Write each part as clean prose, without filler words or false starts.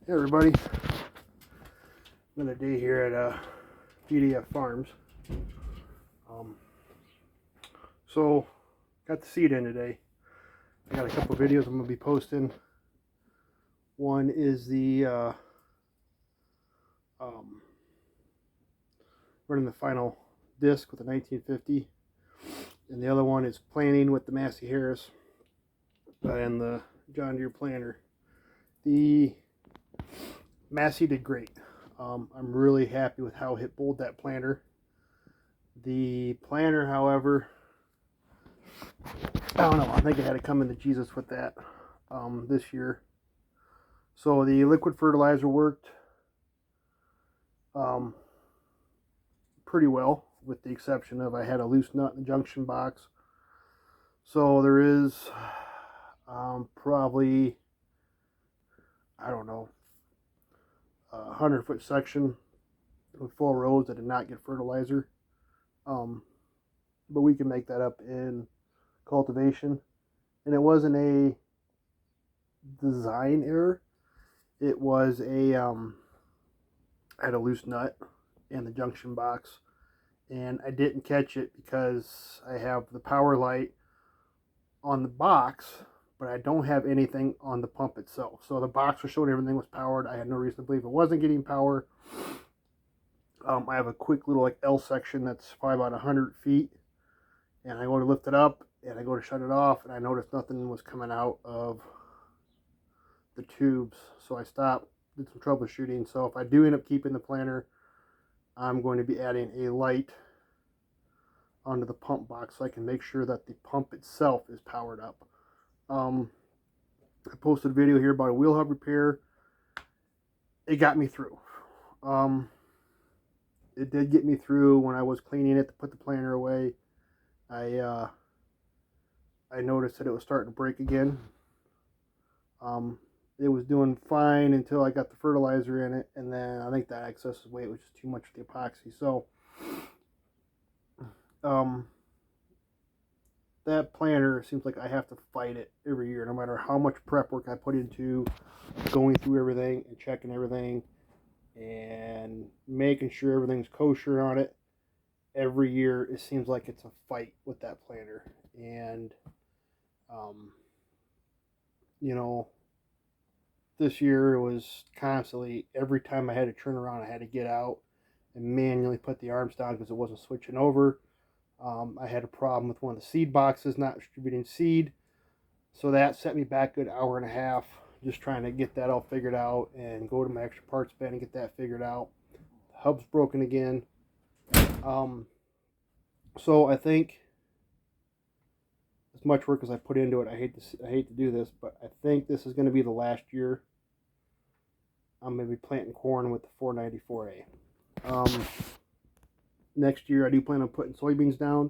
Hey everybody, another day here at PDF Farms. Um, so, got the seed in today. I got a couple videos I'm going to be posting. One is the running the final disc with the 1950, and the other one is planting with the Massey Harris and the John Deere planter. The Massey did great. I'm really happy with how it bowled that planter. The planter, however, I don't know. I think I had to come into Jesus with that this year. So the liquid fertilizer worked pretty well, with the exception of I had a loose nut in the junction box. So there is probably, I don't know, a 100-foot section with 4 rows that did not get fertilizer. But we can make that up in cultivation. And it wasn't a design error. It was I had a loose nut in the junction box, and I didn't catch it because I have the power light on the box, but I don't have anything on the pump itself. So the box was showing everything was powered. I had no reason to believe it wasn't getting power. I have a quick little like L section that's probably about 100 feet, and I go to lift it up and I go to shut it off, and I noticed nothing was coming out of the tubes. So I stopped, did some troubleshooting. So if I do end up keeping the planter, I'm going to be adding a light onto the pump box so I can make sure that the pump itself is powered up. I posted a video here about a wheel hub repair. It got me through. It did get me through when I was cleaning it to put the planter away. I noticed that it was starting to break again. It was doing fine until I got the fertilizer in it, and then I think that excess weight was just too much for the epoxy. So that planter seems like I have to fight it every year, no matter how much prep work I put into going through everything and checking everything and making sure everything's kosher on it. Every year it seems like it's a fight with that planter. And you know, this year it was constantly, every time I had to turn around I had to get out and manually put the arms down because it wasn't switching over. I had a problem with one of the seed boxes not distributing seed, so that set me back a good hour and a half just trying to get that all figured out and go to my extra parts bin and get that figured out. The hub's broken again. So I think, as much work as I put into it, I hate to do this, but I think this is going to be the last year I'm going to be planting corn with the 494A. Next year I do plan on putting soybeans down.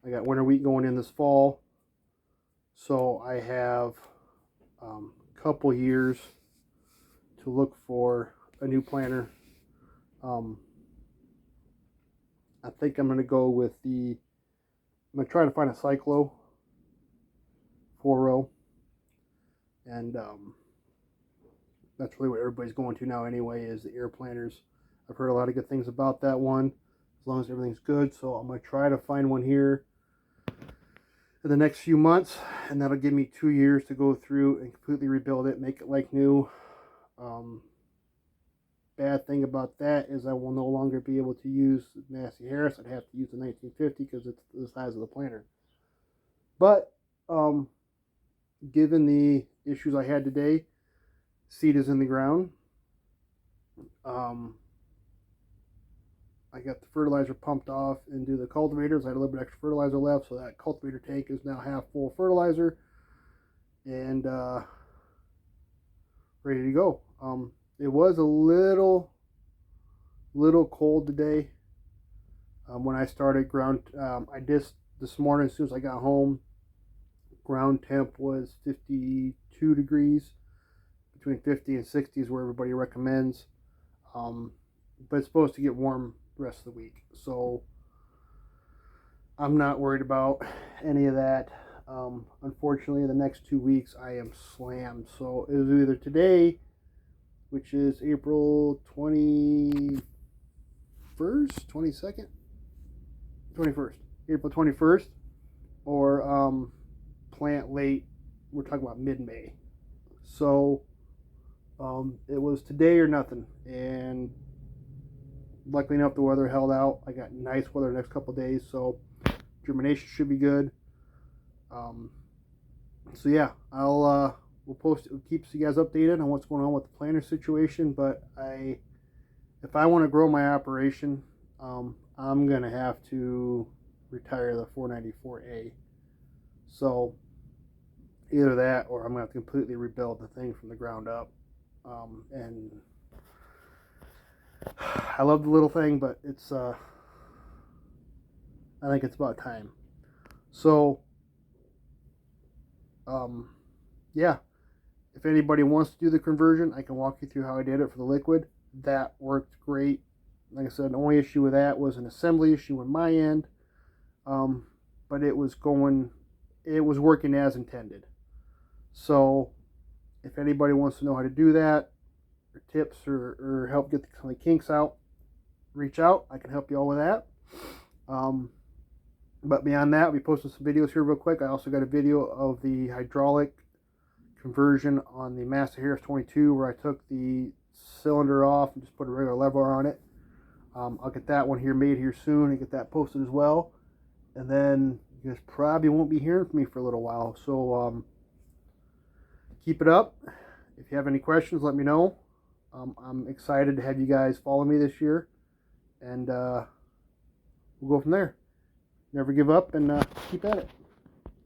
I got winter wheat going in this fall, so I have a couple years to look for a new planter. I think I'm going to go with I'm going to try to find a Cyclo 4-row, and that's really what everybody's going to now anyway, is the air planters. I've heard a lot of good things about that one, as long as everything's good. So I'm going to try to find one here in the next few months, and that'll give me 2 years to go through and completely rebuild it, make it like new. Bad thing about that is I will no longer be able to use Massey Harris. I'd have to use the 1950 because it's the size of the planter. But given the issues I had today, seed is in the ground. I got the fertilizer pumped off into the cultivators. I had a little bit extra fertilizer left, so that cultivator tank is now half full of fertilizer and ready to go. It was a little cold today. When I started ground, I just this morning, as soon as I got home, ground temp was 52 degrees. Between 50 and 60 is where everybody recommends. But it's supposed to get warm the rest of the week, so I'm not worried about any of that. Unfortunately, the next 2 weeks I am slammed. So it was either today which is April 21st, 22nd, 21st, April 21st, or plant late, we're talking about mid-May. So it was today or nothing, and luckily enough the weather held out. I got nice weather the next couple of days, so germination should be good. So yeah, we'll keep you guys updated on what's going on with the planter situation. But if I want to grow my operation, I'm gonna have to retire the 494A. So either that, or I'm gonna have to completely rebuild the thing from the ground up. And I love the little thing, but it's I think it's about time. So yeah, if anybody wants to do the conversion, I can walk you through how I did it for the liquid. That worked great. Like I said, the only issue with that was an assembly issue on my end, but it was working as intended. So if anybody wants to know how to do that, or tips, or help get the kinks out, reach out. I can help you all with that. But beyond that, we posted some videos here real quick. I also got a video of the hydraulic conversion on the Master Harris 22, where I took the cylinder off and just put a regular lever on it. I'll get that one here made here soon and get that posted as well. And then you guys probably won't be hearing from me for a little while. So keep it up. If you have any questions, let me know. I'm excited to have you guys follow me this year, and we'll go from there. Never give up, and keep at it.